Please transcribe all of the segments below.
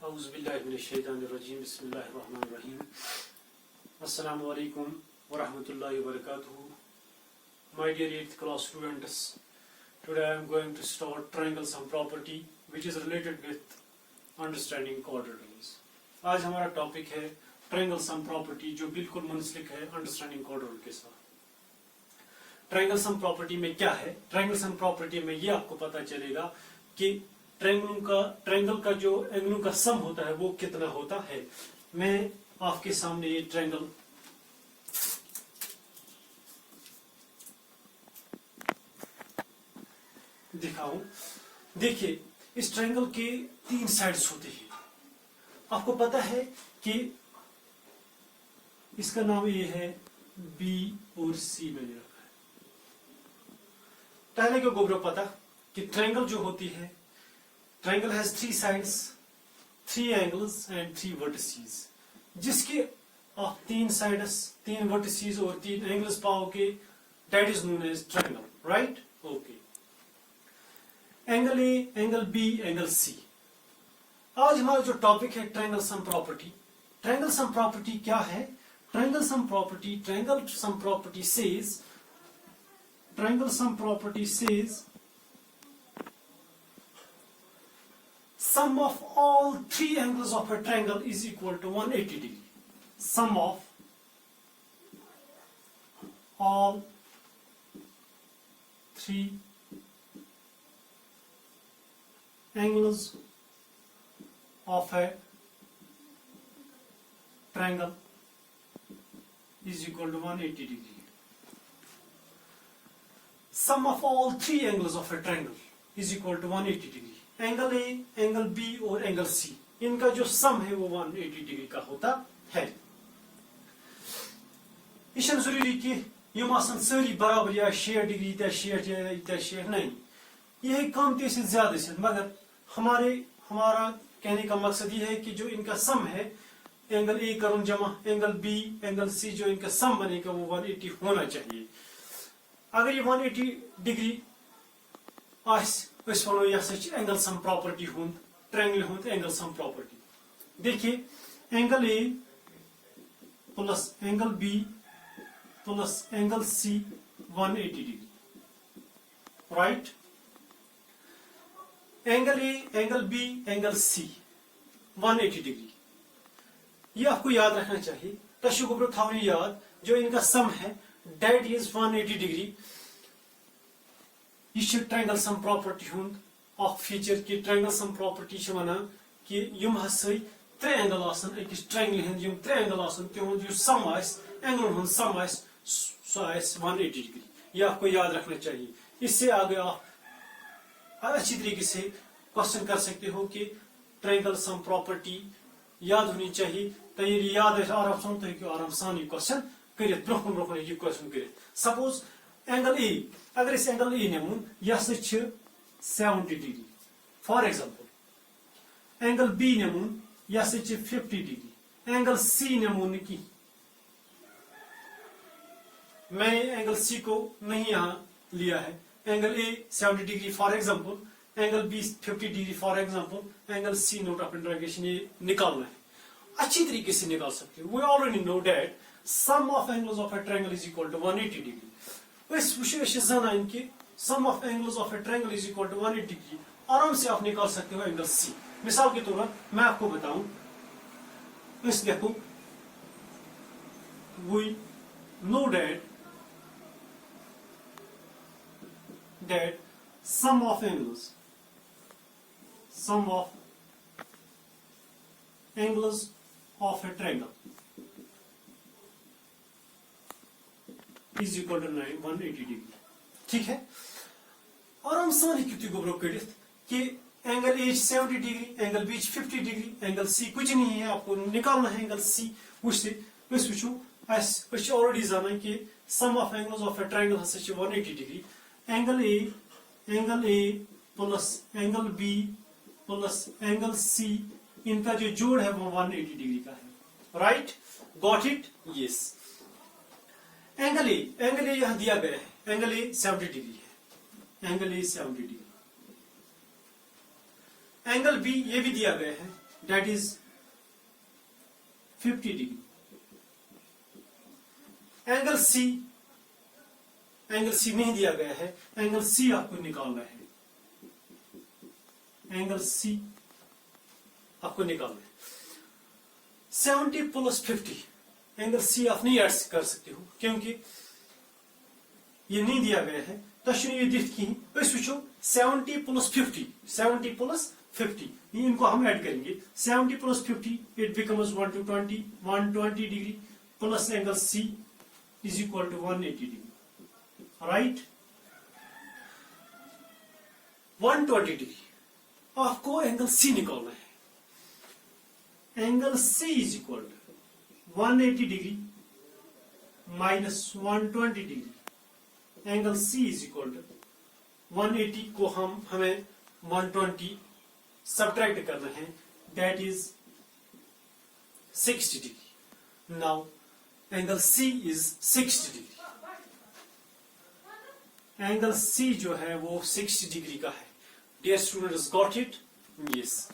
औज़ुबिल्लाहिमिनश्शैतानिर्रजीम बिस्मिल्लाहिर्रहमानिर्रहीम अस्सलामु अलैकुम वरहमतुल्लाहि वबरकातुहू. My dear 8th class students, today I am going to start triangle sum property which is related with understanding quadrilaterals. आज हमारा topic है ट्रायंगल सम प्रॉपर्टी जो बिल्कुल मुंसलिक है अंडरस्टैंडिंग क्वाड्रिलेटरल के साथ. ट्रायंगल सम प्रॉपर्टी में क्या है? ट्रायंगल सम प्रॉपर्टी में ये आपको पता चलेगा कि ट्रायंगल का जो एंगलों का सम होता है वो कितना होता है. मैं आपके सामने ये ट्रायंगल दिखाऊं. देखिए, इस ट्रायंगल के 3 साइड्स होते हैं. आपको पता है कि इसका नाम ये है बी और सी मैंने रखा है. पहले को गोबरो पता कि ट्रायंगल जो होती है, triangle has 3 sides, 3 angles and 3 vertices. जिसके आप 3 साइड्स, 3 वर्टिसेस और 3 एंगल्स पाओगे, that is known as triangle. Right? Okay. Angle A, angle B, angle C. आज हमारा जो टॉपिक है triangle sum property. Triangle sum property क्या है? Triangle sum property says sum of all 3 angles of a triangle is equal to 180 degree. Sum of all 3 angles of a triangle is equal to 180 degree. Sum of all 3 angles of a triangle is equal to 180 degree. Angle A, angle B और angle C, इनका जो सम है वो 180 degree का होता है. यह जरूरी कि यम आसन सारी बराबर या 60 डिग्री या 60 नहीं. यह कम से ज्यादा से, मगर हमारा कहने का मकसद ये है कि जो इनका सम है, एंगल ए करूं जमा एंगल बी, एंगल सी, जो इनका सम बनेगा वो 180 होना चाहिए. अगर ये 180 डिग्री वनो यह एंगल सम प्रॉपर्टी हुंद, ट्रायंगल हुंद एंगल सम प्रॉपर्टी. देखिए, angle A plus angle B plus angle C 180 degree. Right? Angle A, angle B, angle C 180 degree. ये आपको याद रखना चाहिए. तशुगुब्र थावनी याद, जो इनका सम है दैट इज 180 डिग्री. यह ट्रायंगल सम प्रॉपर्टी हुंद अख फीचर कि ट्रायंगल सम प्रॉपर्टी वनान कि यम हसा 3 एंगल आसन अकिस ट्रायंगल हंद, यम 3 एंगल आसन तिहुंद जो सम आस, एंगल हुंद सम आस, सो आस 180 डिग्री. यह आपको याद रखना चाहिए. इससे आगे आप अच्छी तरीके से क्वेश्चन कर सकते हो कि ट्रायंगल सम प्रॉपर्टी याद होनी चाहिए. तो ये याद है आराम सान, तो आराम सान क्वेश्चन कर ब्रोह यह क्वेश्चन कर. सपोज एंगल ए, अगर इस एंगल ए नमून यह 70 degree. For example angle B नमून यह 50 डिग्री. एंगल सी नमून की मैंने एंगल सी को नहीं यहां लिया है. Angle A 70 degree for example, angle B 50 degree for example, angle C note of interrogation ये निकालना है. अच्छी तरीके से निकाल सकते हो. We already know that sum of angles of a triangle is equal to 180 degree. जान कि sum of angles of a triangle is equal to 180 degree. आराम से आप निकाल सकते हो एंगल सी. मिसाल के तौर पर मैं आपको बताऊं, इस देखो, we know that sum of angles of a triangle is equal to 180 degree. ठीक है? आराम से लिखिए गोबरो कड़ित कि angle A 70 degree, angle B 50 degree, angle C कुछ नहीं है, आपको निकालना है एंगल सी. वो ऑलरेडी जाना कि sum of angles of a triangle हसा 180 degree. Angle A plus angle B plus angle C, इनका जो जोड़ है वो 180 डिग्री का है. Right? Got it? Yes. Angle A यहां दिया गया है, एंगल ए 70 डिग्री है. Angle A 70 degree. Angle B ये भी दिया गया है, that is 50 degree. Angle C नहीं दिया गया है, एंगल सी आपको निकालना है, एंगल सी आपको निकालना है। 70 प्लस 50 एंगल सी आप नहीं ऐड कर सकते हो क्योंकि ये नहीं दिया गया है। तो ये दिख की 70 प्लस 50, 70 प्लस 50 इनको हम ऐड करेंगे। 70 plus 50 it becomes 120 degree plus angle C is equal to 180 degree, right. 120 degree आपको एंगल सी निकालना है। Angle C is equal to 180 degree minus 120 degree. Angle C is equal to 180 को हमें 120 subtract करना है, that is 60 degree. Now angle C is 60 degree. Angle C जो है वो 60 डिग्री का है। Dear students, got it? Yes.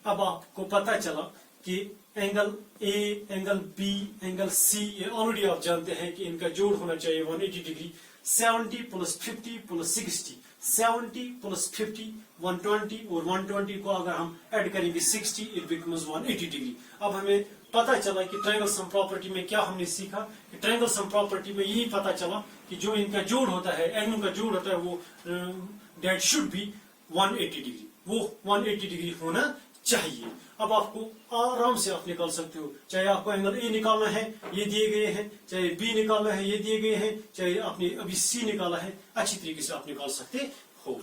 अब आपको पता चला कि angle A, angle B, angle C, ये ऑलरेडी आप जानते हैं कि इनका जोड़ होना चाहिए 180 डिग्री। 70 प्लस 50 प्लस 60, 70 प्लस 50 120 और 120 को अगर हम ऐड करेंगे 60 इट बिकम्स 180 डिग्री। अब हमें पता चला कि ट्रायंगल सम प्रॉपर्टी में क्या हमने सीखा कि ट्रायंगल सम प्रॉपर्टी में यही पता चला कि जो इनका जोड़ होता है, एंगल का जोड़ होता है, वो दैट शुड बी 180 डिग्री, वो 180 डिग्री होना चाहिए। अब आपको आराम से आप निकाल सकते हो, चाहे आपको एंगल ए निकालना है, ये दिए गए हैं, चाहे बी निकालना है, ये दिए गए हैं, चाहे आपने अभी सी निकाला है, अच्छी तरीके से आप निकाल सकते हो।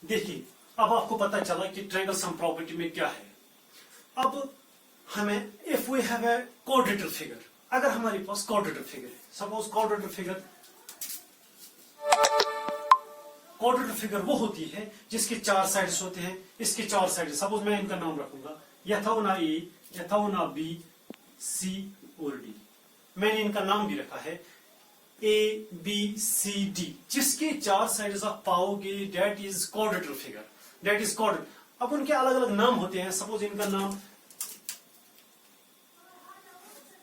देखिए, अब आपको पता चला कि ट्रायंगल सम प्रॉपर्टी में क्या है। अब हमें if we have a quadrilateral figure, अगर हमारे पास क्वाड्रेटर फिगर है, सपोज क्वाड्रेटर फिगर वो होती है जिसके 4 साइड्स होते हैं। इसके 4 साइड, सपोज मैं इनका नाम रखूंगा यथोना ए, यथोना बी, सी और डी। मैंने इनका नाम भी रखा है ए बी सी डी, जिसके 4 साइड्स आप पाओगे that is क्वाड्रेटर figure, that is क्वाड्रेटर। अब उनके अलग अलग नाम होते हैं। सपोज इनका नाम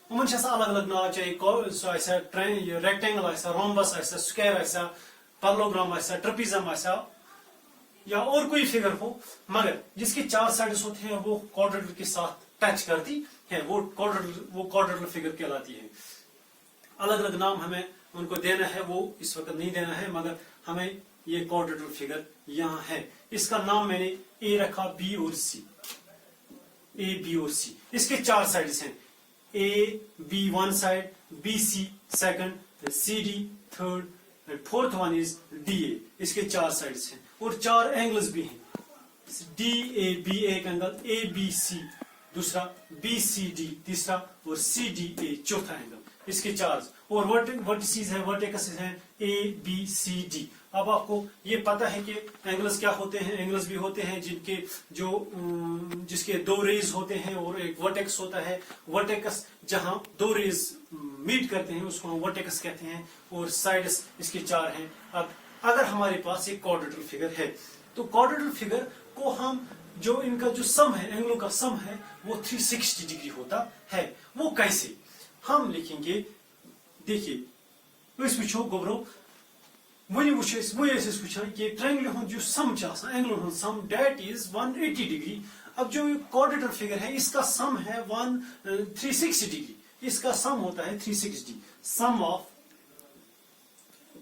अलग अलग नाम, चाहे रेक्टेंगल ऐसा, रोम्बस ऐसा, स्क्वायर ऐसा, पैरेललोग्राम ऐसा, ट्रेपेजियम ऐसा, या और कोई फिगर हो, मगर जिसके 4 साइड्स होते हैं वो क्वाड्रेटर के साथ टच करती है, वो क्वाड्रेटर फिगर कहलाती है। अलग अलग नाम हमें उनको देना है, वो इस वक्त नहीं देना है, मगर हमें ये क्वाड्रेटर फिगर यहाँ है। इसका नाम मैंने ए रखा, बी और सी, ए बी और सी। इसके 4 साइड्स हैं, A B one side, B C second, C D third, fourth one is D A. इसके 4 साइड्स हैं और 4 एंगल्स भी हैं। डी ए बी एक एंगल, ए बी सी दूसरा, बी सी डी तीसरा और सी डी ए चौथा एंगल। इसके 4 और वर्टिसेस हैं, वर्टिकसेस हैं ए बी सी डी। अब आपको ये पता है कि एंगल्स क्या होते हैं। एंगल्स भी होते हैं जिसके 2 रेज होते हैं और एक वर्टेक्स होता है। वर्टेक्स जहां 2 रेज मीट करते हैं उसको हम वर्टेक्स कहते हैं, और साइड्स इसके 4 हैं। अब अगर हमारे पास एक क्वाड्रेटर फिगर है तो क्वाड्रेटर फिगर को हम जो इनका जो सम है, एंगलों का सम है, वो 360 डिग्री होता है। वो कैसे हम लिखेंगे? देखिए, इस गोबरो वही वुचान कि ट्रायंगल जो sum angle sum that is 180 degree. अब जो क्वाड्रेटर फिगर है इसका सम है 360 डिग्री। इसका सम होता है 360, सम of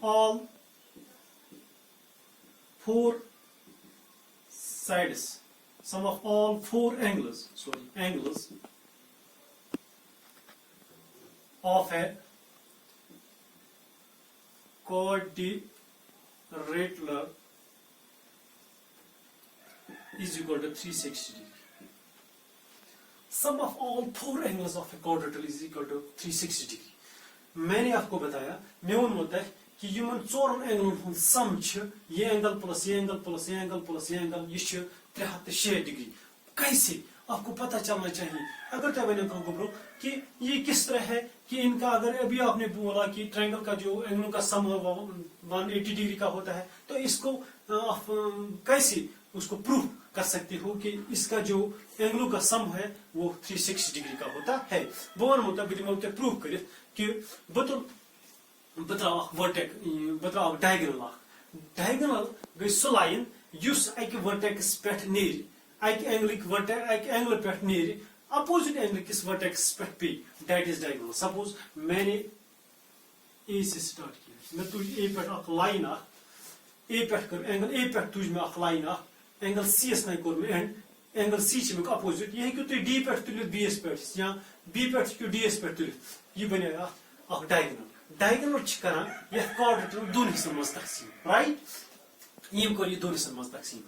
all 4 sides, sum of all 4 angles of a quadrilateral is equal to 360 degree. Sum of all 4 angles of a quadrilateral is equal to 360 degree. मैंने आपको बताया मेन होता है कि यमन 4 एंगल सम ये एंगल प्लस ये angle plus ये angle plus ये एंगल, ये 360 डिग्री। कैसे आपको पता चलना चाहिए। अगर तब मैंने कहा कि ये किस तरह है कि इनका, अगर अभी आपने बोला कि ट्रायंगल का जो एंगल का सम 180 डिग्री का होता है, तो इसको कैसे उसको प्रूफ कर सकते हो कि इसका जो एंगलों का सम है वो 360 डिग्री का होता है। बह वो तक प्रूफ कर कि बह त्रा वर्टेक डायगोनल गई सह लाइन युस अकि वर्टेक्स पे नेर अकि एंगल पे नेर अपोजिट एंगल किस वर्टेक्स पे पे दैट इज डायगोनल। सपोज मैंने ए से स्टार्ट किया, मैं तुझ ए पे लाइन ए पे कर एंगल ए पे तुझ में लाइन एंगल सी एस ना कोर में एंड एंगल सी में अपोजिट यह हेकु तुझ डी पे तुलित बी एस पे या बी पे हेकु डी एस पे तुलित यह बने डायगोनल। डायगोनल करान यह क्वाड्रेंट दोन हिस्सन मज तकसीम राइट। यम कर यह दोन हिस्सन मज तकसीम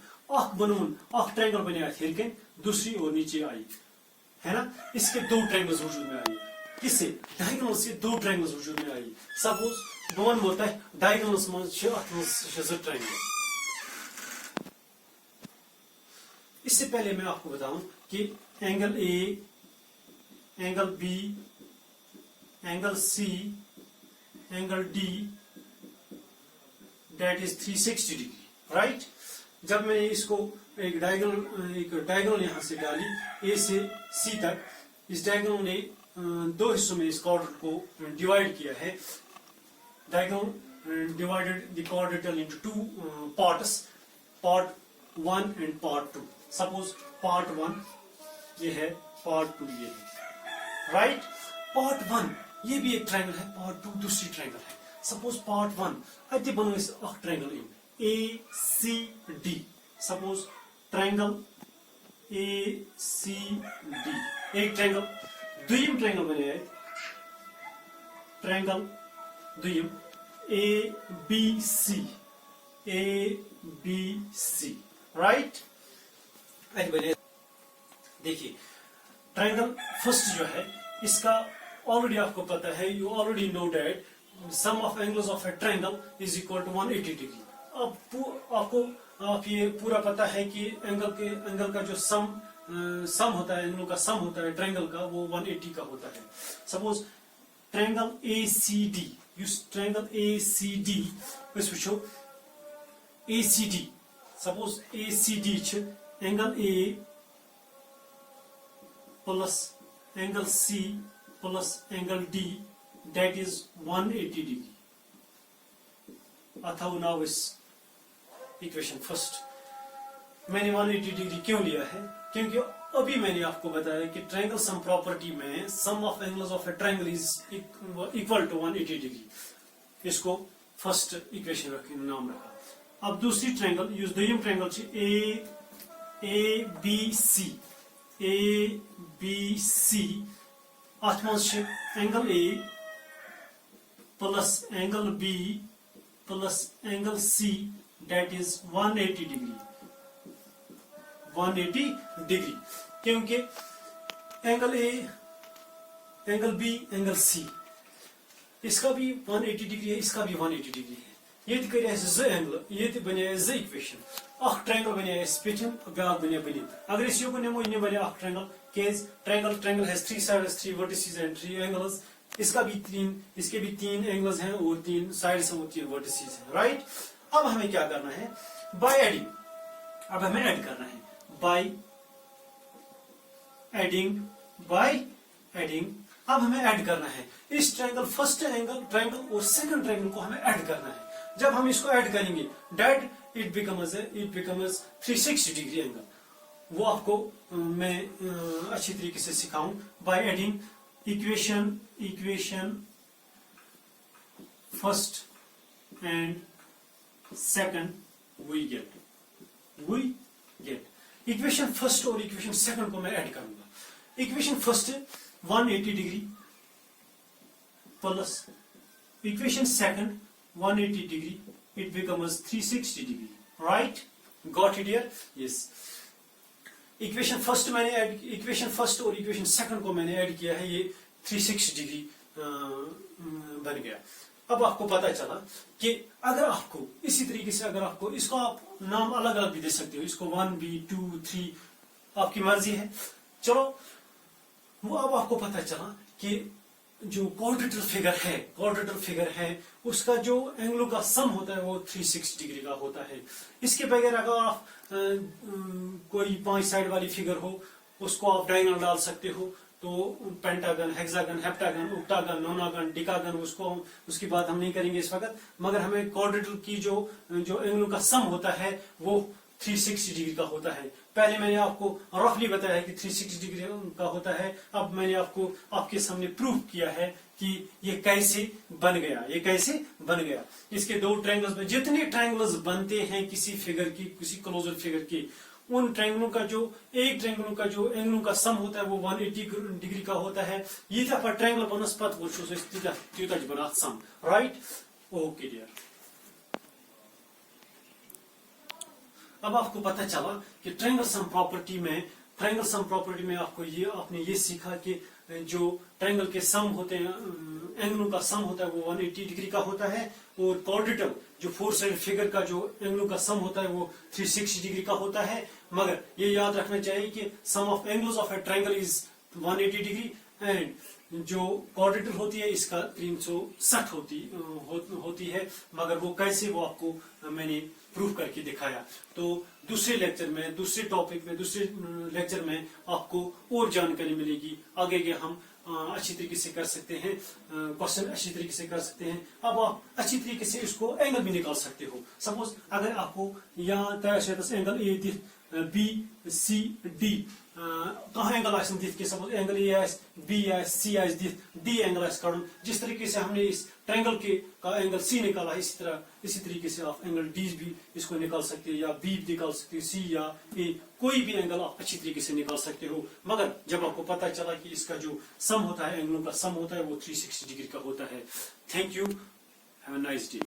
बनवन ट्रायंगल बने हिरकन दूसरी और नीचे आई है ना। इसके दो ट्रायंगल्स वजूद में आई, किससे डायगोनल से दो ट्रायंगल्स वजूद में आई। सपोज बह वो डायगोनल्स मज ट्रायंगल। इससे पहले मैं आपको बताऊं कि angle A, angle B, angle C, angle D that is 360 degree right. जब मैंने इसको एक डायगोनल यहां से डाली ए से सी तक, इस डायगोनल ने दो हिस्सों में इस क्वाड्रेंट को डिवाइड किया है। Diagonal divided the quadrant into two parts, part 1 and part 2। Suppose part 1 ये है, पार्ट 2 ये है राइट। पार्ट 1 ये भी एक ट्रायंगल है, पार्ट 2 दूसरी ट्रायंगल है। सपोज पार्ट 1 अत बनो triangle in A C D. Suppose triangle A C D एक ट्रायंगल। दुयम ट्रायंगल बने ट्रायंगल दुयम A B C, A B C right. देखिए ट्रायंगल फर्स्ट जो है इसका ऑलरेडी आपको पता है, you already know that sum of angles of a triangle is equal to 180 degree. आप ये पूरा पता है कि एंगल का जो सम होता है, एंगलों का सम होता है ट्रायंगल का, वो 180 का होता है। Suppose triangle A C D, triangle A C D वो A C D. Suppose A C D angle A plus angle C plus angle D that is 180 degree. अथवा नाउ इस इक्वेशन फर्स्ट मैंने 180 degree क्यों लिया है, क्योंकि अभी मैंने आपको बताया कि ट्रायंगल सम प्रॉपर्टी में sum of angles of a triangle is equal to 180 degree. इसको फर्स्ट इक्वेशन रखें, नाम रखा। अब दूसरी ट्रायंगल यूज दुयम triangle A B C, A B C अत मज angle A plus angle B plus angle C that is 180 degree, 180 degree. क्योंकि angle A, angle B, angle C इसका भी 180 डिग्री है, इसका भी 180 डिग्री है। ये कर एंगल, ये बने इक्वेशन। ट्रायंगल बने पेचम, ब्या बने बनी। अगर इस योगो नेमो इन बने ट्रायंगल केज triangle has 3 sides, 3 vertices and 3 angles. इसका भी 3, इसके भी 3 एंगल्स हैं और 3 साइड्स हैं और 3 वर्टिसेस हैं राइट। अब हमें क्या करना है, बाय एडिंग। अब हमें ऐड करना है बाय एडिंग, बाय एडिंग। अब हमें ऐड करना है इस ट्रायंगल फर्स्ट ट्रायंगल और सेकंड ट्रायंगल को हमें ऐड करना है। जब हम इसको ऐड करेंगे that it becomes 360 degree angle. वो आपको मैं अच्छी तरीके से सिखाऊं। By adding equation first and second we get equation first और इक्वेशन सेकंड को मैं ऐड करूंगा। Equation first 180 degree plus equation second 180 degree, it becomes 360 degree, right? Got it here? Yes. Equation first मैंने ऐड, इक्वेशन फर्स्ट और equation second को मैंने add किया है, ये 360 डिग्री बन गया। अब आपको पता चला कि अगर आपको इसी तरीके से, अगर आपको इसको आप नाम अलग अलग भी दे सकते हो, इसको 1B 2 3 आपकी मर्जी है। चलो वो अब आपको पता चला कि जो क्वाड्रेटर फिगर है उसका जो एंगलों का सम होता है वो 360 डिग्री का होता है। इसके बगैर अगर आप कोई 5 साइड वाली फिगर हो उसको आप डायगोनल डाल सकते हो, तो pentagon, hexagon, heptagon, octagon, nonagon, decagon, उसकी बात हम नहीं करेंगे इस वक्त, मगर हमें क्वाड्रेटर की जो एंगलों का सम होता है वो 360 डिग्री का होता है। पहले मैंने आपको रफली बताया कि 360 डिग्री का होता है, अब मैंने आपको आपके सामने प्रूव किया है कि ये कैसे बन गया। इसके दो ट्रायंगल्स में जितने ट्रायंगल्स बनते हैं किसी फिगर की, किसी क्लोजर फिगर की, उन ट्रायंगलों का जो एंगलों का सम होता है वो 180 डिग्री का होता है। ये ट्रायंगल बनस पत वो बना सम, राइट? ओके डियर, अब आपको पता चला कि ट्रायंगल सम प्रॉपर्टी में आपने ये सीखा कि जो ट्रायंगल के सम होते हैं, एंगलों का सम होता है वो 180 डिग्री का होता है, और क्वाड्रेटर जो 4 साइड फिगर का जो एंगलों का सम होता है वो 360 डिग्री का होता है। मगर ये याद रखना चाहिए कि sum of angles of a triangle is 180 degree and जो क्वाड्रेटर होती है इसका 360 होती है। मगर वो कैसे, वो आपको मैंने प्रूव करके दिखाया। तो दूसरे लेक्चर में आपको और जानकारी मिलेगी, आगे के हम अच्छी तरीके से कर सकते हैं, क्वेश्चन अच्छी तरीके से कर सकते हैं। अब आप अच्छी तरीके से इसको एंगल भी निकाल सकते हो। सपोज अगर आपको यहाँ तय एंगल ए दिख, बी सी डी कहाँ एंगल आसन दिख के, सपोज एंगल ए आस, बी आस, सी आस दिख, डी एंगल आस कड़न, जिस तरीके से हमने इस ट्रायंगल का एंगल सी निकाला, इसी तरीके से आप एंगल डी भी इसको निकाल सकते हैं, या बी निकाल सकते हैं, सी या ए, कोई भी एंगल आप अच्छी तरीके से निकाल सकते हो। मगर जब आपको पता चला कि इसका जो सम होता है, एंगलों का सम होता है वो 360 डिग्री का होता है। Thank you, have a nice day.